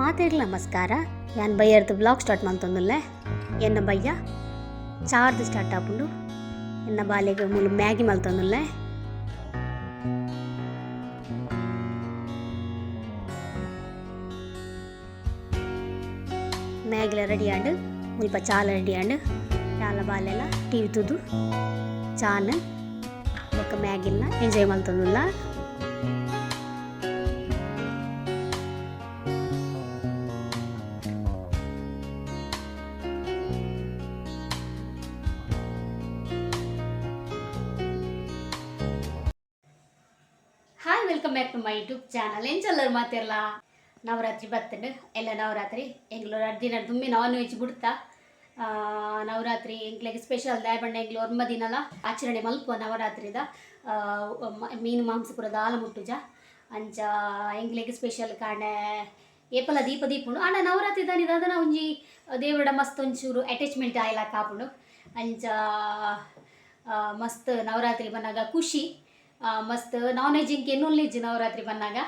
ಮಾತೆರ್ಲ ನಮಸ್ಕಾರ. ಯಾನ್ ಬಯ್ಯರ್ದು ಬ್ಲಾಗ್ ಸ್ಟಾರ್ಟ್ ಮಾಡ್ತೊಂದುಲ್ಲೆ. ಎನ್ನ ಬಯ್ಯ ಚಾರ್ದು ಸ್ಟಾರ್ಟ್ ಆಪುಂಡು. ಎನ್ನ ಬಾಲೆಗ್ ಮೂಲು ಮ್ಯಾಗಿ ಮಲ್ತೊಂದುಲ್ಲೆ. ಮ್ಯಾಗಿಲ ರೆಡಿ ಆಂಡು ಮುಲ್ಪ ಚಾಲ ರೆಡಿ ಆಂಡು ಯಾಲ ಬಾಲೆಲ ಟಿವಿ ತುದು ಚಾನ ಬೊಕ್ಕ ಮ್ಯಾಗಿಲ್ನ ಎಂಜಾಯ್ ಮಲ್ತೊಂದುಲ್ಲ. Hi, welcome back to my YouTube channel. ಎಂಚಲ್ಲರು ಮಾತಿರಲ್ಲ. ನವರಾತ್ರಿ ಬರ್ತಂಡು ಎಲ್ಲ ನವರಾತ್ರಿ ಎಂಗ್ಳೂರು ಅರ್ದಿನ ತುಂಬಿ ನಾನ್ ವೆಜ್ ಬಿಡ್ತಾ ನವರಾತ್ರಿ ಎಂಕ್ಲೆಗೆ ಸ್ಪೆಷಲ್ ದಾಯಬಣ್ಣ ಎಂಗ್ಲು ಒರ್ಮ ದಿನಲ ಆಚರಣೆ ಮಲ್ಪುವ ನವರಾತ್ರಿದ ಮೀನು ಮಾಂಸ ಪೂರ ದಾಲ ಮುಟ್ಟುಜ ಅಂಚ ಎಂಕ್ಲೆಗೆ ಸ್ಪೆಷಲ್ ಕಾಣೆ ಏಪಲ ದೀಪ ದೀಪುಂಡು ಆಂಡ ನವರಾತ್ರಿ ದಾನಿದ ಅದನ್ನ ಒಂಜಿ ದೇವರ ಮಸ್ತ್ ಒಂಚೂರು ಅಟ್ಯಾಚ್ಮೆಂಟ್ ಆಯ್ಲ ಕಾಪುಂಡು ಅಂಚ ಮಸ್ತ್ ನವರಾತ್ರಿ ಬನ್ನಾಗ ಖುಷಿ ಮಸ್ತ್ ನಾನ್ ವೆಜ್ ಇಂಕೆ ಎನ್ನುಲ್ಲೇಜ್ ನವರಾತ್ರಿ ಬನ್ನಾಗ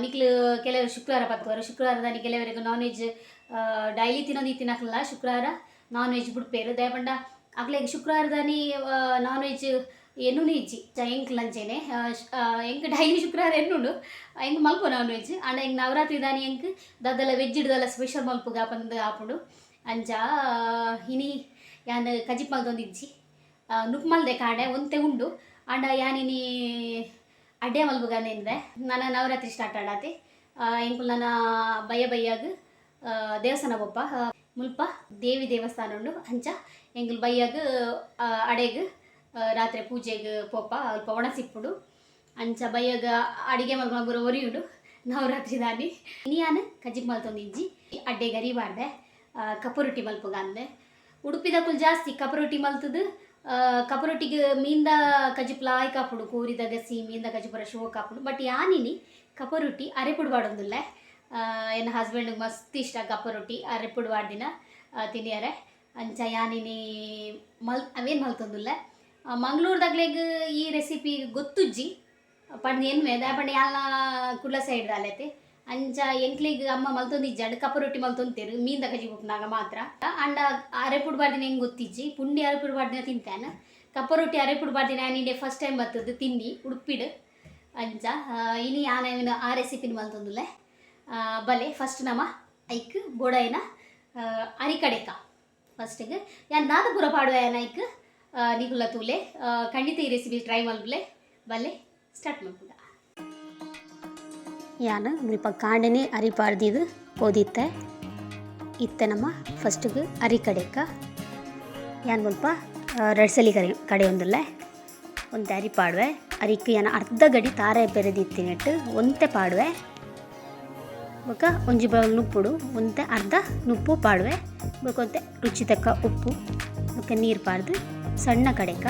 ನಿಕ್ಲು ಕೆಲವರು ಶುಕ್ರವಾರ ಬರ್ತವರು ಶುಕ್ರವಾರದಾನಿ ಕೆಲವರಿಗೆ ನಾನ್ ವೆಜ್ ಡೈಲಿ ತಿನ್ನೋದು ತಿನ್ನಕ್ಕಲ್ಲ ಶುಕ್ರವಾರ ನಾನ್ ವೆಜ್ ಬಿಡ್ಪೇರು ದಯಪಂಡ ಅಕ್ಲೆಗೆ ಶುಕ್ರವಾರದಾನಿ ನಾನ್ ವೆಜ್ ಎನ್ನು ಇಜ್ಜಿ ಎಂಕ್ ಲಂಚೇನೆ ಎಂಕ್ ಡೈಲಿ ಶುಕ್ರವಾರ ಎನ್ನುಂಡು ಎಂಕ್ ಮಲ್ಪು ನಾನ್ ವೆಜ್ ಅಂಡ ಎಂಕ್ ನವರಾತ್ರಿ ದಾನಿ ಎಂಕ್ ದದ್ದಲ ವೆಜ್ ಇಡ್ದಲ್ಲ ಸ್ಪೆಷಲ್ ಮಲ್ಪುಗ ಪಂದು ಆಪುಂಡು ಅಂಚ ಇನಿ ಯಾನ್ ಕಜಿಪ್ ಮಲ್ದೊಂದಿಜ್ಜಿ ನುಕ್ ಮಲ್ದೆ ಕಾಡೆ ಒಂತೆ ಉಂಡು ಅಂಡ ಯಾನಿನಿ ಅಡ್ಡೆ ಮಲ್ಬುಗಂದೆ ನಾನು ನವರಾತ್ರಿ ಸ್ಟಾರ್ಟ್ ಆಡಾತಿ ಎಂಕುಲು ನನ್ನ ಬಯ್ಯಾಗ ದೇವಸ್ಥಾನ ಬೊಪ್ಪ ಮುಲ್ಪ ದೇವಿ ದೇವಸ್ಥಾನ ಉಂಡು ಅಂಚ ಎಂಕುಲು ಬಯ್ಯಾಗ ಅಡೆಗ್ ರಾತ್ರಿ ಪೂಜೆಗೆ ಪೋಪ ಅಲ್ಪ ಒಣ ಸಿಪ್ಪುಡು ಅಂಚ ಬಯ್ಯಾಗ ಅಡಿಗೆ ಮಲ್ಪನ ಬರೋ ಒರಿಯುಂಡು ನವರಾತ್ರಿ ದಾನಿ ಇನಿಯಾನು ಕಜಿಪ್ ಮಲ್ತೊಂದಿಜ್ಜಿ ಅಡ್ಡೆಗೆ ಅರಿಬಾರ್ದೆ ಕಪ್ಪು ಮಲ್ಪುಗ ಅಂದೆ ಉಡುಪಿದಕ್ಕುಲು ಜಾಸ್ತಿ ಕಪ್ಪು ರೊಟ್ಟಿ ಮಲ್ತದು ಕಪರೊಟ್ಟಿಗೆ ಮೀಂದ ಕಜಿಪ್ಲ ಆಯ್ ಕಾಪುಡು ಕೋರಿದ ಗಸಿ ಮೀಂದ ಕಜಿಪುರ ಶೋ ಕಾಪುಡು ಬಟ್ ಯಾನಿನಿ ಕಪರೊಟ್ಟಿ ಅರೆಪುಡು ಬಾಡೊಂದುಲ್ಲೆ ಎನ್ನ ಹಸ್ಬೆಂಡ್ಗೆ ಮಸ್ತ್ ಇಷ್ಟ ಕಪರೊಟ್ಟಿ ಅರೆಪುಡು ಬಾಡ್ದಿನ ತಿನ್ನಿಯಾರೆ ಅಂಚ ಯಾನಿನಿ ಅವೇನು ಮಲ್ತೊಂದುಲ್ಲೆ ಮಂಗ್ಳೂರ್ದಾಗ್ಲೆಗ್ ಈ ರೆಸಿಪಿ ಗೊತ್ತುಜ್ಜಿ ಪಂಡ್ ಎನ್ವೆ ದಾಪಂಡ ಯಾಲ ಕುಡ್ಲ ಸೈಡ್ ದಾಲೈತೆ ಅಂಚ ಎಂಕ್ಲಿಗೆ ಅಮ್ಮ ಮಲ್ತೊಂದಿಜ್ಜಂಡು ಕಪ್ಪರೊಟ್ಟಿ ಮಲ್ತೊಂತೇರು ಮೀಂದ ಕಜಿ ಬುಕ್ನಾಗ ಮಾತ್ರ ಅಂಡ ಅರೆಪುಡು ಬಾರ್ದಿನ ಹೆಂಗೆ ಗೊತ್ತಿಜ್ಜಿ ಪುಂಡಿ ಅರೆಪುಡು ಬಾರ್ದಿನ ತಿಂತಾನೆ ಕಪ್ಪರೊಟ್ಟಿ ಅರೆಪುಡು ಬಾರ್ದಿನ ಆನಿಡೆ ಫಸ್ಟ್ ಟೈಮ್ ಬರ್ತದ್ದು ತಿಂಡಿ ಉಡುಪಿಡು ಅಂಚ ಇನಿ ಆನ ಆ ರೆಸಿಪಿನ ಮಲ್ತೊಂದುಲ್ಲೆ ಬಲೆ ಫಸ್ಟ್ ನಮ್ಮ ಐಕ್ ಬೋಡಾಯಿನ ಅರಿಕಡೆಕ ಫಸ್ಟಿಗೆ ಯಾನ್ ದಾದ ಪೂರ ಪಾಡುವ ಏನ ಐಕ್ ನಿಗುಲ ತೂಲೆ ಖಂಡಿತ ಈ ರೆಸಿಪಿ ಟ್ರೈ ಮಲ್ಪಲೆ ಬಲೆ ಸ್ಟಾರ್ಟ್ ಮಾಡ್ಬೋದ. ಯಾನು ಮುಲ್ಪ ಕಾಂಡನೆ ಅರಿಪಾಡ್ದಿದ್ದು ಓದಿತ್ತೆ ಇತ್ತೆ ನಮ್ಮ ಫಸ್ಟಿಗೆ ಅರಿ ಕಡೆಕ ಯಾನು ಮುಲ್ಪ ರಡ್ಸಲಿ ಕಡೆ ಒಂದಲ್ಲೇ ಒಂದು ಅರಿ ಪಾಡುವೆ ಅರಿಕ್ಕೆ ಯಾನು ಅರ್ಧ ಗಡಿ ತಾರೆ ಬೆರೆದಿತ್ತಿನೆಟ್ಟು ಒಂತೆ ಪಾಡುವೆ ಬೊಕ್ಕ ಒಂಜಿ ನುಪ್ಪುಡು ಒಂತೆ ಅರ್ಧ ನುಪ್ಪು ಪಾಡುವೆ ಬೊಕೊಂತೆ ರುಚಿ ತಕ್ಕ ಉಪ್ಪು ಬೊಕ್ಕ ನೀರು ಪಾಡ್ದು ಸಣ್ಣ ಕಡೆಕ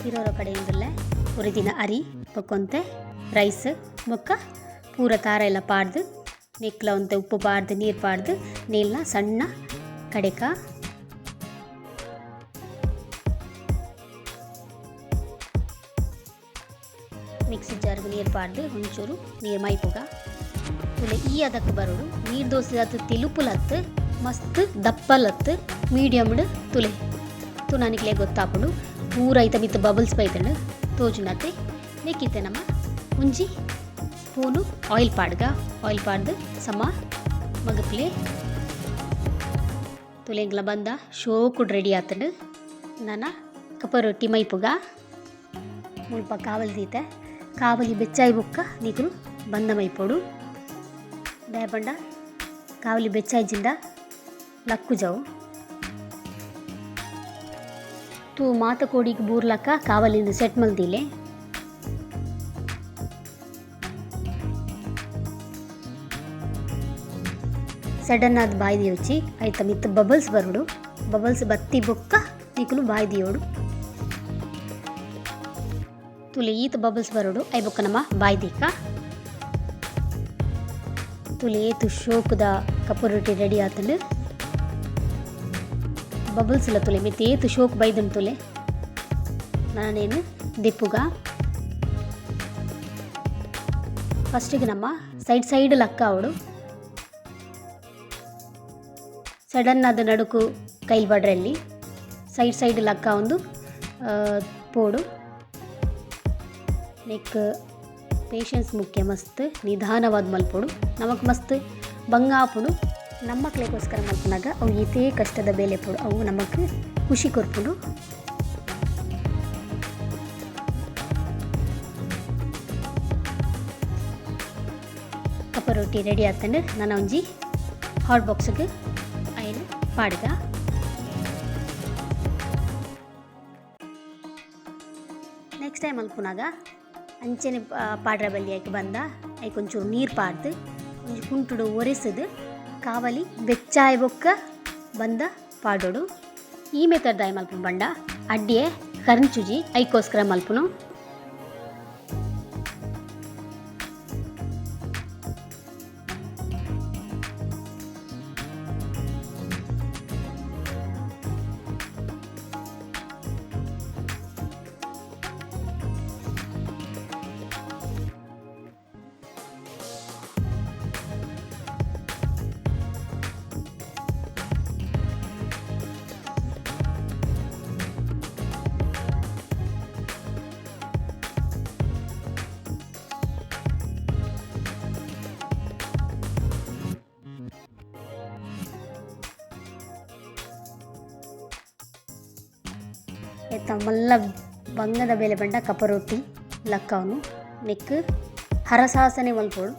ಇರೋರ ಕಡೆಯಿಂದಲೇ ಉರಿದಿನ ಅರಿ ಬೊಕ್ಕೊಂತೆ ರೈಸ್ ಬೊಕ್ಕ ಪೂರ ತಾರ ಎಲ್ಲ ಪಾಡ್ದು ನೆಕ್ಲ ಒಂತೆ ಉಪ್ಪು ಪಾಡ್ದು ನೀರು ಪಾಡ್ದು ನೀಲ್ನ ಸಣ್ಣ ಕಡೆಕ ಮಿಕ್ಸಿ ಜಾರ್ಗೆ ನೀರು ಪಾಡ್ದು ಒಂಚೂರು ನೀರು ಮೈಪುಗ ತುಲೆ ಈ ಅದಕ್ಕೆ ಬರೋಡು ನೀರು ದೋಸೆ ಅದು ತಿಳುಪುಲತ್ತು ಮಸ್ತ್ ದಪ್ಪಲತ್ತು ಮೀಡಿಯಮ್ಡು ತುಲೆ ನನಗೆ ಗೊತ್ತಾಪುಡು ಪೂರ ಐತ ಮಿತ್ತು ಬಬಲ್ಸ್ ಬೈತಂಡು ತೋಜುನತ್ತೆ ನೆಕ್ಕಿತ್ತೆ ನಮ್ಮ ಒಂಜಿ ಸ್ಪೂನು ಆಯಿಲ್ ಪಾಡ್ದು ಸಮ ಮಗಕ್ಲೆ ತುಲೆಂಗ್ಲ ಬಂದ ಶೋಕುಡ್ ರೆಡಿ ಆತಂಡು ನನ್ನ ಕಪ್ಪರೊಟ್ಟಿ ಮೈಪುಗ ಮುಲ್ಪ ಕಾವಲಿ ದೀತೆ ಕಾವಲಿ ಬೆಚ್ಚಾಯಿ ಬುಕ್ಕ ನೀರು ಬಂದ ಮೈಪೋಡು ದಯಪಂಡ ಕಾವಲಿ ಬೆಚ್ಚಾಯ್ಜಿಂದ ಲಕ್ಕು ಜಾವು ತೂ ಮಾತ ಕೋಡಿಗೆ ಬೂರ್ಲಕ್ಕ ಕಾವಲಿಂದ ಸೆಟ್ ಮಲ್ದಿಲೆ ಸಡನ್ ಆದ ಬಾಯಿ ಯೋಚಿ ಆಯ್ತಾ ಮಿತ್ತು ಬಬಲ್ಸ್ ಬರುಡು ಬಬಲ್ಸ್ ಬತ್ತಿ ಬೊಕ್ಕ ನಿಕುಲು ಬಾಯಿ ದಿಯೋಡು ತುಲೆ ಈತ ಬಬಲ್ಸ್ ಬರೋಡು ಐ ಬೊಕ್ಕ ನಮ್ಮ ಬಾಯಿ ದೀಕ ತುಲೆ ಏತು ಶೋಕದ ಕಪ್ಪು ರೊಟ್ಟಿ ರೆಡಿ ಆತಂಡು ಬಬಲ್ಸ್ ಇಲ್ಲ ತುಲೆ ಮಿತ್ ಏತು ಶೋಕ್ ಬೈದನು ತುಲೆ ನಾನೇನು ದಿಪ್ಪುಗ ಫಸ್ಟಿಗೆ ನಮ್ಮ ಸೈಡ್ ಲಕ್ಕ ಅವಡು ಸಡನ್ ಅದು ನಡುಕು ಕೈಲಿ ಬಡ್ರಲ್ಲಿ ಸೈಡ್ ಲಕ್ಕ ಒಂದು ಪೋಡು ನೆಕ್ ಪೇಷನ್ಸ್ ಮುಖ್ಯ ಮಸ್ತ್ ನಿಧಾನವಾದ ಮಲ್ಪೋಡು ನಮಗೆ ಮಸ್ತ್ ಬಂಗಾಪುಡು ನಮ್ಮ ಮಕ್ಕಳಿಗೋಸ್ಕರ ಮಲ್ಪನಾಗ ಅವು ಈತೇ ಕಷ್ಟದ ಬೇಲೆ ಪೋಡು ಅವು ನಮಗೆ ಖುಷಿ ಕೊರ್ಪುಡು ಕಪ್ಪ ರೊಟ್ಟಿ ರೆಡಿ ಆತಂಡು ನಾನು ಒಂಜಿ ಹಾಟ್ ಬಾಕ್ಸ್ಗೆ ಅಯ್ಯನು ಪಾಡ್ಗ ನೆಕ್ಸ್ಟ್ ಟೈಮ್ ಮಲ್ಪುನಾಗ ಅಂಚೆನೆ ಪಾಡ್ರ ಬಲ್ಲಿ ಆಯ್ಕೆ ಬಂದ ಐಕ್ ಒಂಚೂರು ನೀರು ಪಾಡ್ದು ಒಂಚು ಕುಂಟುಡು ಒರೆಸದು ಕಾವಲಿ ಬೆಚ್ಚಾಯ್ ಬೊಕ್ಕ ಬಂದ ಪಾಡೋಡು ಈ ಮೆಥಡ್ ಆಯ್ ಮಲ್ಪು ಬಂಡ ಅಡ್ಡಿಯೇ ಕರಂಚುಜಿ ಐಕೋಸ್ಕರ ಮಲ್ಪುನು ಮಲ್ಲ ಬಂಗದ ಬೇಲೆ ಬಂಡ ಕಪ್ಪ ರೊಟ್ಟಿ ಲಕ್ಕವನು ನೆಕ್ ಹರಸಾಸನೆ ಮಲ್ಪೋಡು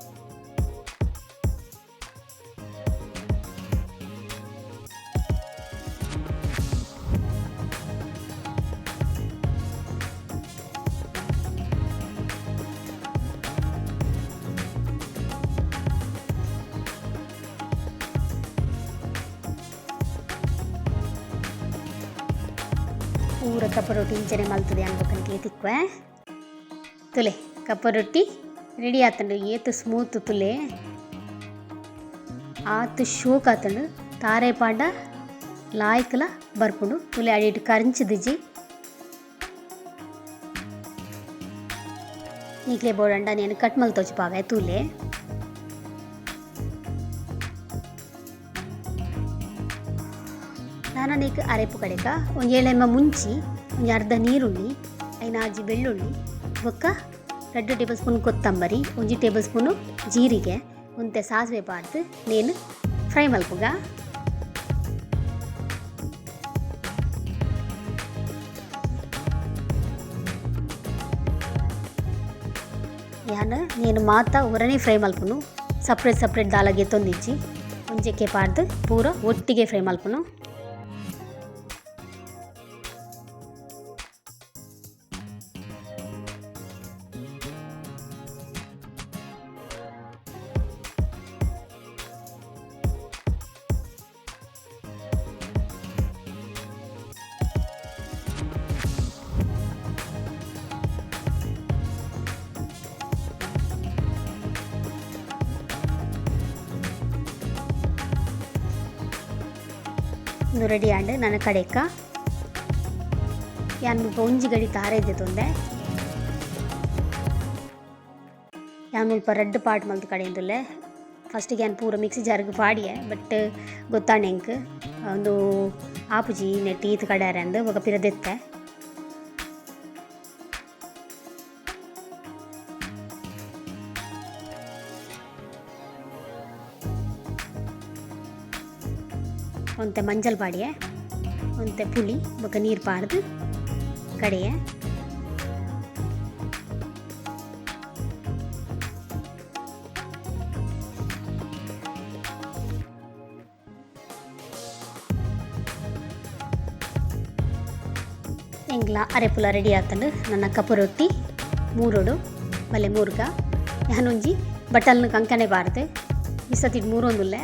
ಪೂರ ಕಪ್ಪ ರೊಟ್ಟಿ ಇಂಚನೆ ಮಲ್ತದೆ ಅನ್ಬೇಕಂತ ತಿಕ್ವೆ ತುಲೆ ಕಪ್ಪ ರೊಟ್ಟಿ ರೆಡಿ ಆತಂಡು ಏತು ಸ್ಮೂತ್ ತುಲೆ ಆತು ಶೋಕ್ ಆತಂಡು ತಾರೆ ಪಾಂಡ ಲಾಯ್ಕಲ ಬರ್ಪುಂಡು ತುಲೆ ಅಡಿಟ್ಟು ಕರಂಚಿದಿಜಿ ಈಗಲೇ ಬೋಡಂಡ నేను ಕಟ್ ಮಲ್ ತೋಚು ಪಾವೆ ತುಲೆ ನಾನು ನೀಕು ಅರೆಪು ಕಡೆಕ ಒಂದು ಏಳೆಮ್ಮ ಮುಂಚಿ ಒಂದು ಅರ್ಧ ನೀರುಳ್ಳಿ ಐನಾಜಿ ಬೆಳ್ಳುಳ್ಳಿ ಬೊಕ್ಕ 2 ಟೇಬಲ್ ಸ್ಪೂನ್ ಕೊತ್ತಂಬರಿ 1 ಟೇಬಲ್ ಸ್ಪೂನು ಜೀರಿಗೆ ಒಂತೆ ಸಾಸಿವೆ ಪಾಡ್ದು ನೇನು ಫ್ರೈ ಮಲ್ಪುಗ నేను ಮಾತ ಒರನೇ ಫ್ರೈ ಮಲ್ಪುನು ಸಪ್ರೇಟ್ ದಾಲಾಗೆ ತೊಂದಿಚ್ಚಿ ಒಂಜಕ್ಕೆ ಪಾಡ್ದು ಪೂರ ಒಟ್ಟಿಗೆ ಫ್ರೈ ಮಲ್ಪುನು ಇದು ರೆಡಿ ಆಂಡ್ ನನ್ನ ಕಡೆಕ ಯಾನು ಒಂಜಿ ಗಡಿ ತಾರೆ ಇದ್ದೆ ತೊಂದೆ ಯಾನು ಸ್ವಲ್ಪ ರೆಡ್ ಪಾರ್ಟ್ ಮಲ್ತು ಕಡೆಯಿಂದಲೇ ಫಸ್ಟಿಗೆ ಯಾನು ಪೂರ ಮಿಕ್ಸಿ ಜಾರ್ಗೆ ಪಾಡಿಯೆ ಬಟ್ ಗೊತ್ತಾಂಡೆ ಎಂಕ್ ಒಂದು ಆಪುಜಿ ನೆಟ್ಟಿ ಈತ್ ಕಡ್ಯಾರೆ ಅಂದು ಒಗ ಪಿರದೆತ್ತೆ ಒಂತೆ ಮಂಜಲ್ ಪಾಡಿಯೆ ಒಂತೆ ಪುಳಿ ಬೊಕ ನೀರು ಪಾಡ್ದು ಕಡೆಯೆ ಎಂಗ್ಲ ಅರೆಪುಲ ರೆಡಿ ಆತಂಡು ನನ್ನ ಕಪ್ಪು ರೊಟ್ಟಿ ಮೂರೋಡು ಬಲೆ ಮೂರ್ಗ ಯಾನೊಂಜಿ ಬಟಲ್ನ ಕಂಕನೆ ಬಾರ್ದು ಇಸತಿಡ್ ಮೂರೊಂದುಲ್ಲೆ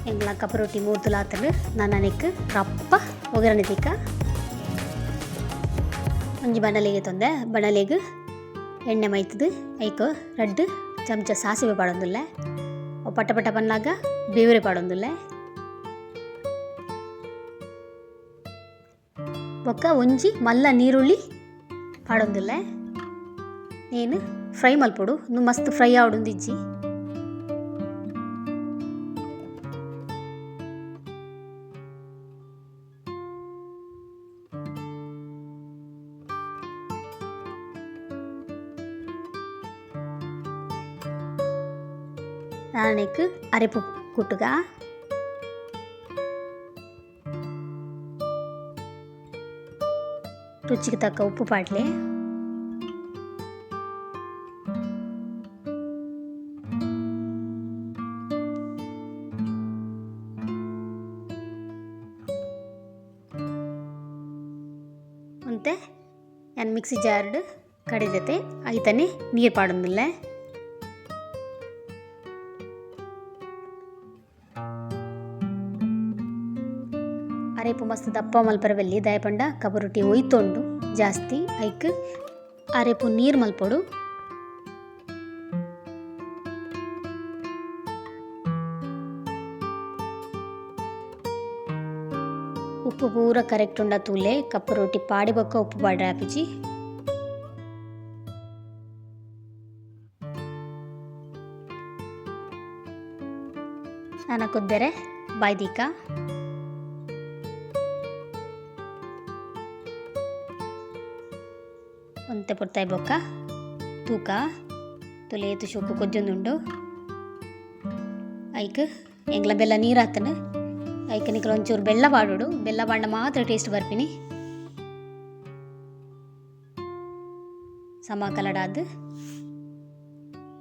ಎಂಗ್ಲ ಕಪ್ಪ ರೊಟ್ಟಿ 3 ತುಲ ಆತಂಡು ನನ್ನನೆಕ್ ರಪ್ಪ ಒಗ್ಗರಣೆ ತಿಕ್ಕ ಒಂಜಿ ಬಣಲೆಗೆ ತೊಂದೆ ಬಣಲೆಗ್ ಎಣ್ಣೆ ಮೈತದು ಐಕ್ 2 ಚಮಚ ಸಾಸಿವೆ ಪಾಡೊಂದುಲ್ಲೆ ಪಟ ಪಟ ಪನ್ನಾಗ ಬೇವರೆ ಪಾಡೊಂದುಲ್ಲೆ ಬೊಕ್ಕ ಒಂಜಿ ಮಲ್ಲ ನೀರುಳ್ಳಿ ಪಾಡೊಂದುಲ್ಲೆ నేను ಫ್ರೈ ಮಲ್ಪೊಡು ನು ಮಸ್ತ್ ಫ್ರೈ ಆವೊಡುಂದು ಇಜ್ಜಿ ನಾನೆಕ್ ಅರೆಪು ಕುಟ್ಟುಗ ರುಚಿಗೆ ತಕ್ಕ ಉಪ್ಪು ಪಾಡ್ಲೆ ಅಂತೆ ನಾನು ಮಿಕ್ಸಿ ಜಾರ್ಡ್ ಕಡಿದತೆ ಐತನೆ ನೀರು ಪಾಡೊಂದುಲ್ಲೆ ಅರೆಪು ಮಸ್ತ್ ದಪ್ಪ ಮಲ್ಪರವೆಲ್ಲಿ ದಯಪಂಡ ಕಬ್ಬು ರೊಟ್ಟಿ ಒಯ್ತೊಂಡು ಜಾಸ್ತಿ ಐಕ್ ಅರೆಪು ನೀರು ಮಲ್ಪೊಡು ಉಪ್ಪು ಪೂರ ಕರೆಕ್ಟ್ ಉಂಡ ತೂಲೆ ಕಪ್ಪು ರೊಟ್ಟಿ ಪಾಡಿ ಬೊಕ್ಕ ಉಪ್ಪು ಪಾಡ್ರೆ ಆಪಿಜಿ ನಾನು ಕೊದ್ದರೆ ಬಾಯ್ದಿಕ ಒಂತೆ ಪೊರ್ತಾಯಿ ಬೊಕ್ಕ ತೂಕ ತುಲೆ ಏತು ಶೋಕು ಕೊಜ್ಜೊಂದುಂಡು ಐಕ್ ಎಂಗ್ಲ ಬೆಲ್ಲ ನೀರು ಹಾತನು ಐಕ್ ನಿಕ್ಲ ಒಂಚೂರು ಬೆಲ್ಲ ಪಾಡೋಡು ಬೆಲ್ಲ ಪಾಂಡ ಮಾತ್ರ ಟೇಸ್ಟ್ ಬರ್ಪಿನಿ ಸಮ ಕಲಡಾದು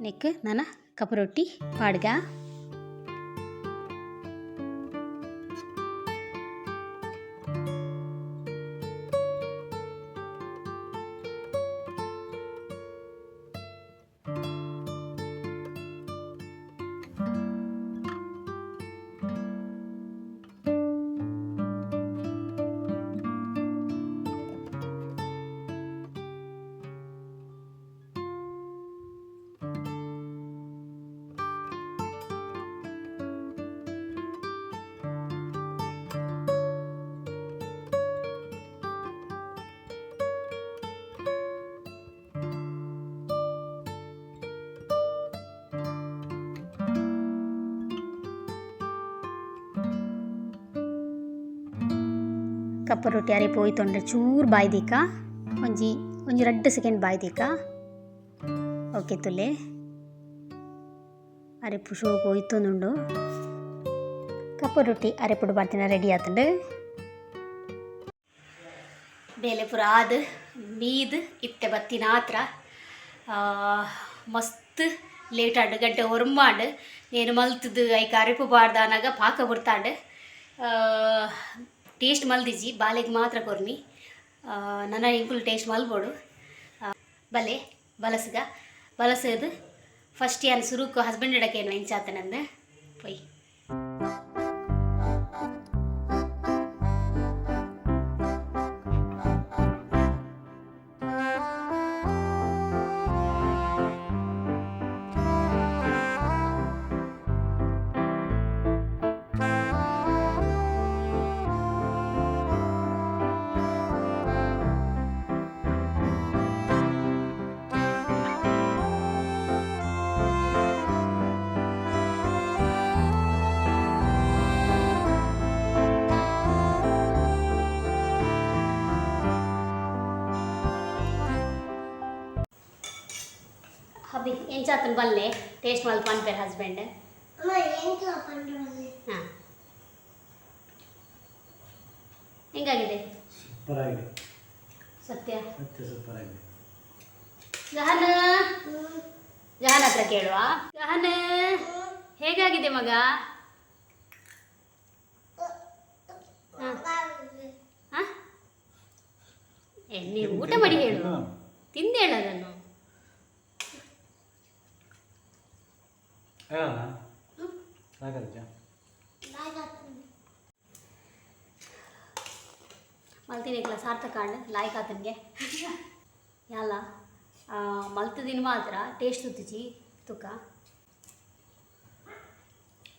ನೆಕ್ ನನ್ನ ಕಪ್ಪು ರೊಟ್ಟಿ ಪಾಡ್ಗ ಕಪ್ಪು ರೊಟ್ಟಿ ಅರೆಪು ಒಯ್ತೊಂಡ್ರೆ ಚೂರು ಬಾಯ್ದಿಕ್ಕ ಒಂಜಿ 2 ಸೆಕೆಂಡ್ ಬಾಯ್ದಿಕ್ಕ ಓಕೆ ತುಲೆ ಅರೆಪು ಶೋಕು ಒಯ್ತೊಂದುಂಡು ಕಪ್ಪು ರೊಟ್ಟಿ ಅರೆಪುಡು ಬರ್ತಿನ ರೆಡಿ ಆತುಂಡು ಬೇಲೆ ಪೂರ ಆದ್ ಮೀದ್ ಇತ್ತೆ ಬತ್ತಿನ ಆತ್ರ ಮಸ್ತ್ ಲೇಟ್ ಆಂಡು ಗಂಟೆ ಹೊರಮಾಂಡು నేను ಮಲ್ತದು ಐಕ ಅರೆಪು ಬಾರ್ದಾನಾಗ ಪಾಕ ಬಿಡ್ತಾಂಡು ಟೇಸ್ಟ್ ಮಲ್ದಿಜ್ಜಿ ಬಾಲೆಗೆ ಮಾತ್ರ ಕೊರ್ನಿ ನನ್ನ ಇಂಕುಲ್ ಟೇಸ್ಟ್ ಮಲ್ಬೋಡು ಬಲೆ ಬಲಸದು ಫಸ್ಟ್ ಯಾನು ಸುರುಕು ಹಸ್ಬೆಂಡ್ ಇಡಕ್ಕೇನು ಎಂಚಾತನಂದು ಪೊಯ್ ಹಬ್ಬಿ ಎಂಚಾತನ ಬಲ್ಲೆ ಟೇಸ್ಟ್ ಮಲ್ಪ ಅನ್ಪೇರ್ ಹಸ್ಬೆಂಡ್ ಹಾಂ ಹೆಂಗಾಗಿದೆ ಸೂಪರ್ ಆಗಿದೆ ಸತ್ಯ ಸೂಪರ್ ಆಗಿದೆ ಜಹನ್ ಹತ್ರ ಕೇಳುವ ಜಹನ್ ಹೇಗಾಗಿದೆ ಮಗ ನೀವು ಊಟ ಮಾಡಿ ಹೇಳು ತಿಂದು ಹೇಳು ಅದನ್ನು ಮಲ್ತಿನ ಇಕ್ಲ ಸಾರ್ಥಕ ಲಾಯ್ಕ್ ಆತನಿಗೆ ಯಾಲ ಮಲ್ತದಿನ ಮಾತ್ರ ಟೇಸ್ಟ್ ತುತ್ತಿಚಿ ತುಕ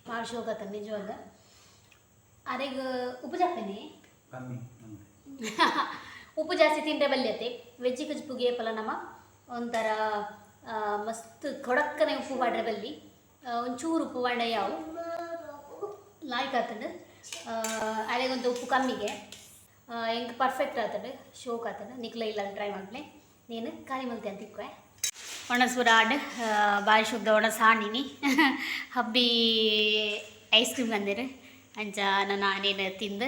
ಭಾಳ ಶೋಕ ಆತನ ನಿಜವಾಗ ಅರೆಗ ಉಪ್ಪು ಜಾಸ್ತಿನೇ ಕಮ್ಮಿ ಉಪ್ಪು ಜಾಸ್ತಿ ತಿಂದರೆ ಬಲ್ಯತೆ ವೆಜ್ ಕಜ್ಪುಗೆ ಪಲ ನಮ್ಮ ಒಂಥರ ಮಸ್ತ್ ಕೊಡಕ್ಕನೆ ಉಪ್ಪು ಬಾಡ್ರೆ ಬಲ್ಲಿ ಒಂಚೂರು ಉಪ್ಪು ಬಾಂಡ ಯಾವ ಲಾಯ್ಕ್ ಆತಂಡು ಅರೆಗೊಂದು ಉಪ್ಪು ಕಮ್ಮಿಗೆ ಹೆಂಗೆ ಪರ್ಫೆಕ್ಟ್ ಆತಂಡು ಶೋಕ್ ಆತಂಡು ನಿಕ್ಲ ಇಲ್ಲ ಟ್ರೈ ಮಾಡ್ಲೆ ನೀನು ಖಾಲಿ ಮಲ್ತೆ ಅಂತ ಇಕ್ವೆ ಒಣಸೂರ ಆಡ್ ಬಾರಿ ಶುದ್ಧ ಒಣಸ ಹಾಣಿನಿ ಹಬ್ಬಿ ಐಸ್ ಕ್ರೀಮ್ ಅಂದಿರು ಅಂಚ ನನ್ನ ನೇನು ತಿಂದು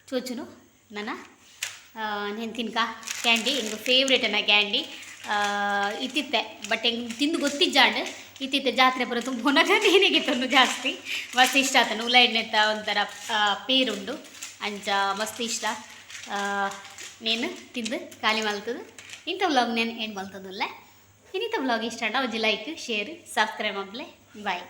ಚೋಚುನು ನನ್ನ నేను తినక ಕ್ಯಾಂಡಿ ಹಿಂಗೆ ಫೇವ್ರೇಟ್ ಅನ್ನ ಕ್ಯಾಂಡಿ ಇತ್ತಿತ್ತೆ ಬಟ್ ಹೆಂಗೆ ತಿಂದು ಗೊತ್ತಿಜ್ಜಾಂಡು ಇತ್ತಿತ್ತೆ ಜಾತ್ರೆ ಬರೋದು ಮೊನಗ ನೇನಿಗೆ ತಂದು ಜಾಸ್ತಿ ಮಸ್ತ್ ಇಷ್ಟ ಆತನು ಉಲಾಯ್ನೆತ್ತ ಒಂಥರ ಪೇರುಂಡು ಅಂಚ ಮಸ್ತ್ ಇಷ್ಟ నేను ತಿಂದು ಖಾಲಿ ಮಲ್ತದು ಇಂಥ ವ್ಲಾಗ್ నేను ಏನು ಮಲ್ತದಲ್ಲ ಇನ್ನಿಂಥ ವ್ಲಾಗ್ ಇಷ್ಟ ಒಂಜಿ ಲೈಕ್ ಶೇರ್ ಸಬ್ಸ್ಕ್ರೈಬ್ ಮಾಡ್ಲೆ ಬಾಯ್